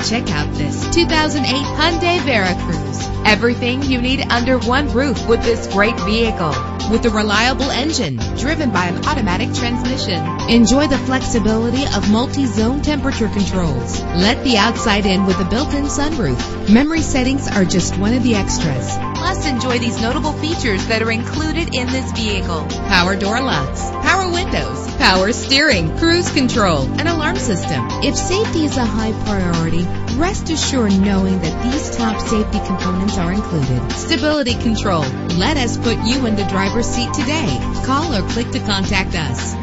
Check out this 2008 Hyundai Veracruz. Everything you need under one roof with this great vehicle. With a reliable engine driven by an automatic transmission. Enjoy the flexibility of multi-zone temperature controls. Let the outside in with a built-in sunroof. Memory settings are just one of the extras. Plus, enjoy these notable features that are included in this vehicle: power door locks, power windows, power steering, cruise control, an alarm system. If safety is a high priority, rest assured knowing that these top safety components are included. Stability control. Let us put you in the driver's seat today. Call or click to contact us.